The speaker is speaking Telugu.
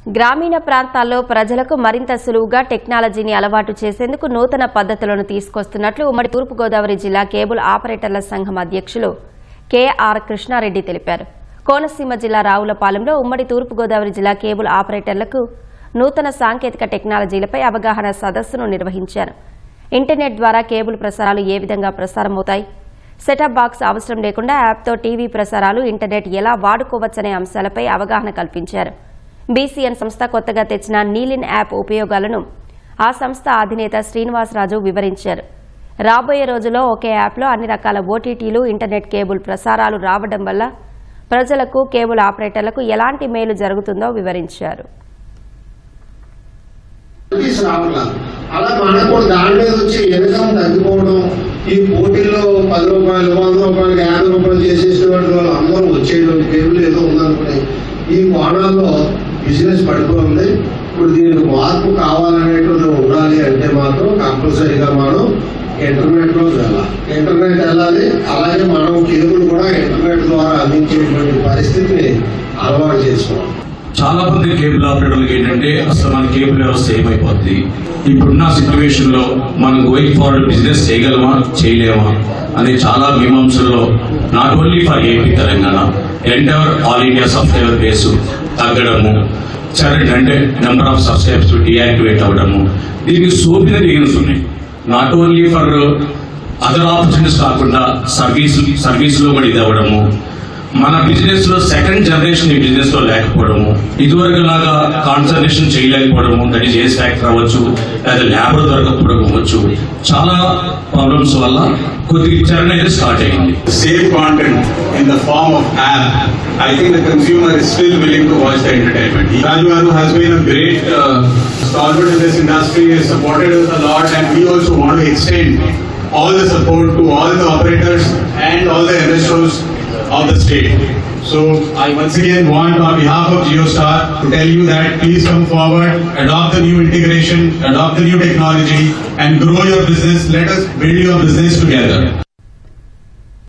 గ్రామీణ ప్రాంతాల్లో ప్రజలకు మరింత సులువుగా టెక్నాలజీని అలవాటు చేసేందుకు నూతన పద్ధతులను తీసుకొస్తున్నట్లు ఉమ్మడి తూర్పుగోదావరి జిల్లా కేబుల్ ఆపరేటర్ల సంఘం అధ్యక్షులు కెఆర్ కృష్ణారెడ్డి తెలిపారు. కోనసీమ జిల్లా రావులపాలెంలో ఉమ్మడి తూర్పుగోదావరి జిల్లా కేబుల్ ఆపరేటర్లకు నూతన సాంకేతిక టెక్నాలజీలపై అవగాహన సదస్సును నిర్వహించారు. ఇంటర్నెట్ ద్వారా కేబుల్ ప్రసారాలు ఏ విధంగా ప్రసారమవుతాయి, సెటప్ బాక్స్ అవసరం లేకుండా యాప్తో టీవీ ప్రసారాలు, ఇంటర్నెట్ ఎలా వాడుకోవచ్చనే అంశాలపై అవగాహన కల్పించారు. బీసీఎన్ సంస్థ కొత్తగా తెచ్చిన నీలిన్ యాప్ ఉపయోగాలను ఆ సంస్థ అధినేత శ్రీనివాసరాజు వివరించారు. రాబోయే రోజుల్లో ఒకే యాప్లో అన్ని రకాల ఓటీటీలు, ఇంటర్నెట్ కేబుల్ ప్రసారాలు రావడం వల్ల ప్రజలకు, కేబుల్ ఆపరేటర్లకు ఎలాంటి మేలు జరుగుతుందో వివరించారు. అలా మనకు దాని మీద వచ్చి ఇన్కమ్ తగ్గిపోవడం, ఈ పోటీల్లో 10 రూపాయలు, 100 రూపాయలు, 50 రూపాయలు చేసేటువంటి వాళ్ళు అందరూ వచ్చేటువంటి కేబుల్ ఏదో ఉందనుకుని ఈ కోణాల్లో బిజినెస్ పడిపోతుంది. ఇప్పుడు దీనికి మార్పు కావాలనేటువంటి ఉండాలి అంటే మాత్రం కంపల్సరీగా మనం ఇంటర్నెట్ లో వెళ్ళాలి. అలాగే మనం కేబుల్ కూడా ఇంటర్నెట్ ద్వారా అందించేటువంటి పరిస్థితిని అలవాటు చేసుకోవాలి. చాలా మంది కేబుల్ ఆపరేటర్లకు ఏంటంటే అసలు మన కేబుల్ వ్యవస్థ ఏమైపోద్ది, ఇప్పుడున్న సిచ్యువేషన్ లో మనం గోయింగ్ ఫార్వర్డ్ బిజినెస్ చేయగలమా చేయలేమా అనే చాలా మీమాంసల్లో not only for AP Telangana entire all India subscriber base తగ్గడము, అంటే నెంబర్ ఆఫ్ సబ్స్క్రైబర్స్ డియాక్టివేట్ అవ్వడము, దీనికి సోపిన రీజన్స్ ఉన్నాయి. Not only for other opportunities కాకుండా సర్వీస్ లో కూడా ఇది అవ్వడము, మన బిజినెస్ లో సెకండ్ జనరేషన్ ఈ బిజినెస్ లో లేకపోవడము, ఇదివరకు లాగా కాన్సన్ట్రేషన్ చేయలేకపోవడము, దట్ ఈస్ ఏజ్ ఫ్యాక్టర్ అవ్వచ్చు, లేదా ల్యాబర్ దొరకకపోవచ్చు, చాలా ప్రాబ్లమ్స్ వల్ల కొద్దిగా చరణ అయితే స్టార్ట్ అయింది. Save content in the form of app. I think the consumer is still willing to watch the entertainment. Raju Garu has been a great stalwart in this industry, has supported us a lot, and we also want to extend all the support to all the operators and all the MSOs of the state. So I once again want on behalf of JioStar to tell you that please come forward, adopt the new integration, adopt the new technology and grow your business. Let us build your business together.